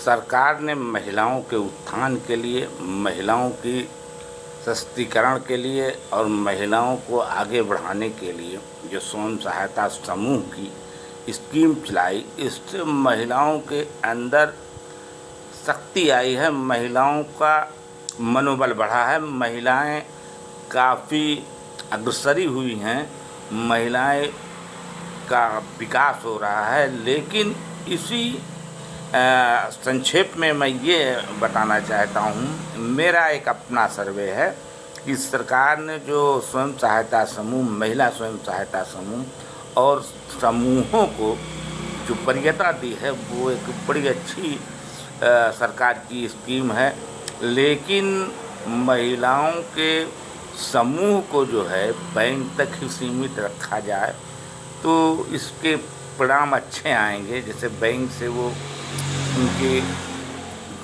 सरकार ने महिलाओं के उत्थान के लिए, महिलाओं की सशक्तिकरण के लिए और महिलाओं को आगे बढ़ाने के लिए जो स्वयं सहायता समूह की स्कीम चलाई, इससे महिलाओं के अंदर शक्ति आई है, महिलाओं का मनोबल बढ़ा है, महिलाएं काफ़ी अग्रसरी हुई हैं, महिलाएं का विकास हो रहा है। लेकिन इसी संक्षेप में मैं ये बताना चाहता हूँ, मेरा एक अपना सर्वे है कि सरकार ने जो स्वयं सहायता समूह, महिला स्वयं सहायता समूह और समूहों को जो वरीयता दी है, वो एक बड़ी अच्छी सरकार की स्कीम है। लेकिन महिलाओं के समूह को जो है बैंक तक ही सीमित रखा जाए तो इसके परिणाम अच्छे आएंगे। जैसे बैंक से वो उनके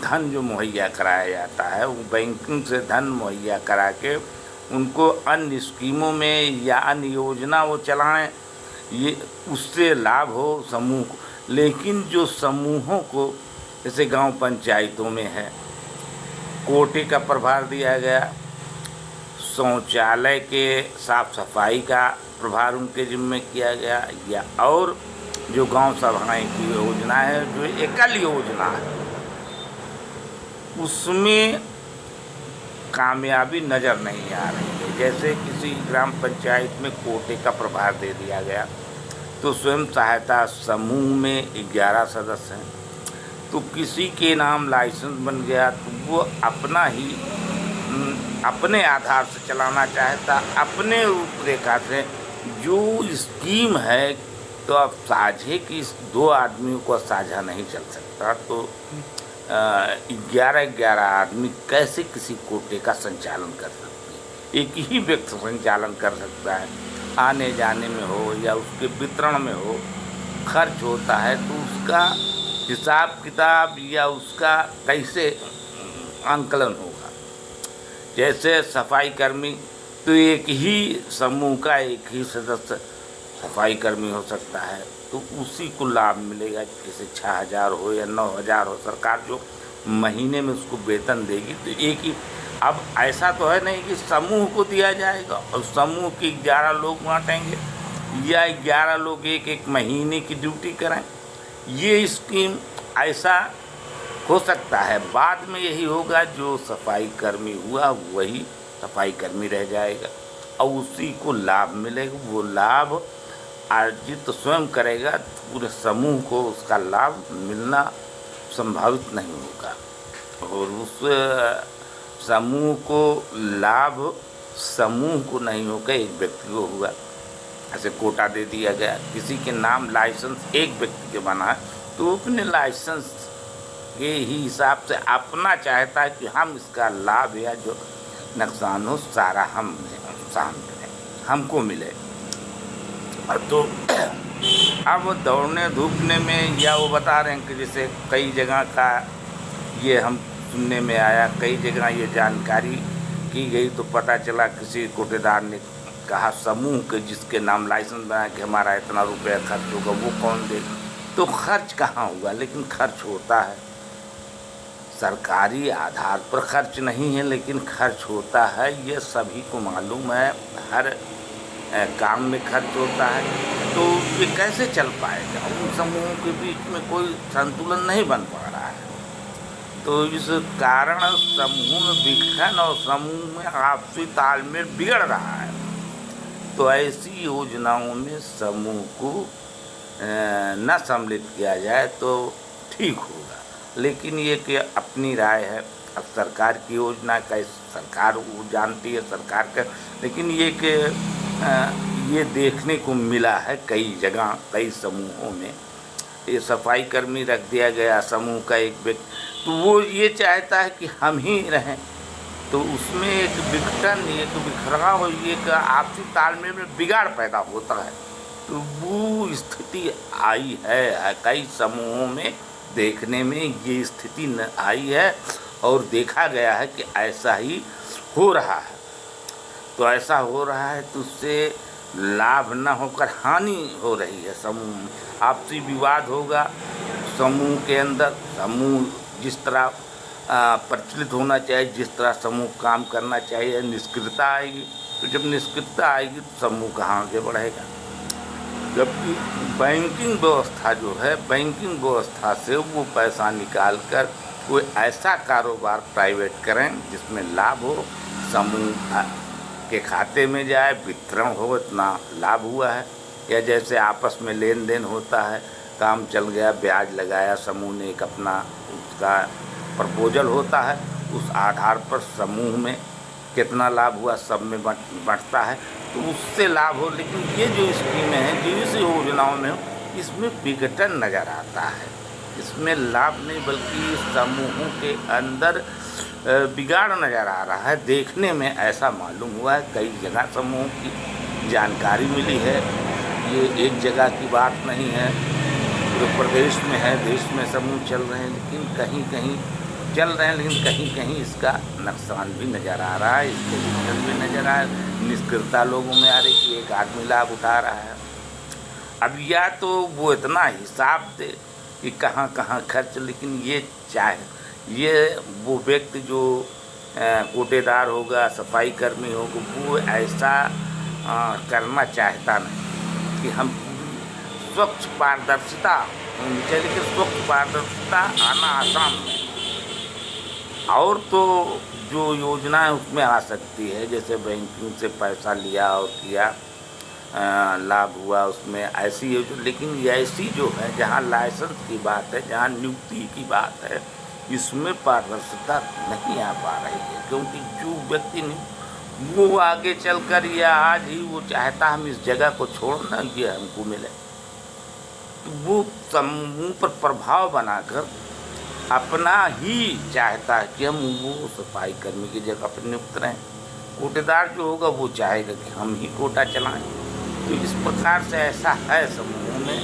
धन जो मुहैया कराया जाता है, वो बैंकिंग से धन मुहैया करा के उनको अन्य स्कीमों में या अन्य योजना वो चलाएं, ये उससे लाभ हो समूह को। लेकिन जो समूहों को जैसे गांव पंचायतों में है, कोटे का प्रभार दिया गया, शौचालय के साफ सफाई का प्रभार उनके जिम्मे किया गया, या और जो गांव सभाएं की योजना है, जो एकल योजना है, उसमें कामयाबी नज़र नहीं आ रही है। जैसे किसी ग्राम पंचायत में कोटे का प्रभार दे दिया गया तो स्वयं सहायता समूह में 11 सदस्य हैं, तो किसी के नाम लाइसेंस बन गया तो वो अपना ही अपने आधार से चलाना चाहता, अपने रूपरेखा से। जो स्कीम है तो अब साझे की 2 आदमियों को साझा नहीं चल सकता, तो 11 आदमी कैसे किसी कोटे का संचालन कर सकते हैं? एक ही व्यक्ति संचालन कर सकता है। आने जाने में हो या उसके वितरण में हो, खर्च होता है तो उसका हिसाब किताब या उसका कैसे आंकलन होगा। जैसे सफाई कर्मी, तो एक ही समूह का एक ही सदस्य सफाई कर्मी हो सकता है, तो उसी को लाभ मिलेगा। जैसे 6,000 हो या 9,000 हो, सरकार जो महीने में उसको वेतन देगी तो एक ही। अब ऐसा तो है नहीं कि समूह को दिया जाएगा और समूह के 11 लोग बांटेंगे या 11 लोग एक महीने की ड्यूटी करें। ये स्कीम ऐसा हो सकता है, बाद में यही होगा, जो सफाई कर्मी हुआ वही सफाई कर्मी रह जाएगा और उसी को लाभ मिलेगा। वो लाभ अर्जित तो स्वयं करेगा, पूरे समूह को उसका लाभ मिलना संभावित नहीं होगा। और उस समूह को लाभ समूह को नहीं होगा, एक व्यक्ति को हुआ। ऐसे कोटा दे दिया गया, किसी के नाम लाइसेंस एक व्यक्ति के बना है तो अपने लाइसेंस के ही हिसाब से अपना चाहता है कि हम इसका लाभ या जो नुकसान हो सारा हम सहन करें, हमको मिले। तो अब दौड़ने धूपने में या वो बता रहे हैं कि जैसे कई जगह का ये हम सुनने में आया, कई जगह ये जानकारी की गई तो पता चला किसी कोटेदार ने कहा समूह के जिसके नाम लाइसेंस बना कि हमारा इतना रुपया खर्च होगा, वो कौन देगा? तो खर्च कहाँ हुआ, लेकिन खर्च होता है। सरकारी आधार पर खर्च नहीं है लेकिन खर्च होता है, ये सभी को मालूम है। हर काम में खर्च होता है, तो ये कैसे चल पाएगा? उन समूहों के बीच में कोई संतुलन नहीं बन पा रहा है। तो इस कारण समूह में विघटन और समूह में आपसी तालमेल बिगड़ रहा है। तो ऐसी योजनाओं में समूह को न सम्मिलित किया जाए तो ठीक होगा। लेकिन ये कि अपनी राय है, अब सरकार की योजना का सरकार वो जानती है, सरकार का। लेकिन ये कि ये देखने को मिला है कई जगह, कई समूहों में ये सफाई कर्मी रख दिया गया समूह का एक व्यक्ति, तो वो ये चाहता है कि हम ही रहें, तो उसमें एक विघटन, एक बिखराव, एक आपसी तालमेल में बिगाड़ पैदा होता है। तो वो स्थिति आई है कई समूहों में, देखने में ये स्थिति न आई है और देखा गया है कि ऐसा ही हो रहा है। तो ऐसा हो रहा है तो उससे लाभ न होकर हानि हो रही है। समूह आपसी विवाद होगा, समूह के अंदर समूह जिस तरह प्रचलित होना चाहिए, जिस तरह समूह काम करना चाहिए, निष्क्रियता आएगी। तो जब निष्क्रियता आएगी तो समूह कहाँ आगे बढ़ेगा। जबकि बैंकिंग व्यवस्था जो है, बैंकिंग व्यवस्था से वो पैसा निकाल कर कोई ऐसा कारोबार प्राइवेट करें जिसमें लाभ हो, समूह के खाते में जाए, वितरण हो, इतना लाभ हुआ है। या जैसे आपस में लेन देन होता है, काम चल गया, ब्याज लगाया समूह ने, एक अपना उसका प्रपोजल होता है, उस आधार पर समूह में कितना लाभ हुआ सब में बढ़ता है, तो उससे लाभ हो। लेकिन ये जो स्कीमें हैं, जो इस योजनाओं में हो, इसमें विघटन नज़र आता है। इसमें लाभ नहीं बल्कि समूहों के अंदर बिगाड़ नज़र आ रहा है। देखने में ऐसा मालूम हुआ है, कई जगह समूहों की जानकारी मिली है। ये एक जगह की बात नहीं है, पूरे प्रदेश में है, देश में समूह चल रहे हैं, लेकिन कहीं कहीं चल रहे हैं, लेकिन कहीं कहीं इसका नुकसान भी नज़र आ रहा है, इसके विघटन भी नज़र आ रहा है। निष्क्रियता लोगों में आ रही कि एक आदमी लाभ उठा रहा है। अब या तो वो इतना हिसाब दे कि कहाँ कहाँ खर्च, लेकिन ये वो व्यक्ति जो कोटेदार होगा, सफाई कर्मी होगा, वो ऐसा करना चाहता नहीं कि हम स्वच्छ पारदर्शिता होनी चाहिए। लेकिन स्वच्छ पारदर्शिता आना आसान नहीं, और तो जो योजना है उसमें आ सकती है, जैसे बैंकिंग से पैसा लिया और किया, लाभ हुआ उसमें, ऐसी योजना। लेकिन ये ऐसी जो है जहाँ लाइसेंस की बात है, जहाँ नियुक्ति की बात है, इसमें पारदर्शिता नहीं आ पा रही है। क्योंकि जो व्यक्ति वो आगे चलकर या आज ही वो चाहता हम इस जगह को छोड़ना, ये हमको मिले, तो वो समूह पर प्रभाव बनाकर अपना ही चाहता है कि हम वो सफाई कर्मी की जगह पर नियुक्त रहें। कोटेदार जो होगा वो चाहेगा कि हम ही कोटा चलाएं। तो इस प्रकार से ऐसा है समूह में।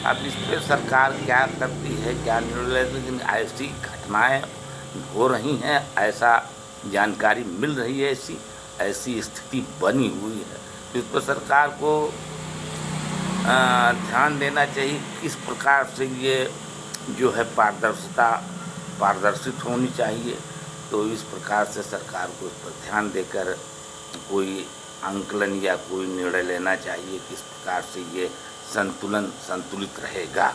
अब इस पर सरकार क्या करती है, क्या निर्णय, लेकिन ऐसी घटनाएं हो रही हैं, ऐसा जानकारी मिल रही है, ऐसी स्थिति बनी हुई है। तो इस पर सरकार को ध्यान देना चाहिए किस प्रकार से ये जो है पारदर्शित होनी चाहिए। तो इस प्रकार से सरकार को इस पर ध्यान देकर कोई आंकलन या कोई निर्णय लेना चाहिए, किस प्रकार से ये संतुलित रहेगा।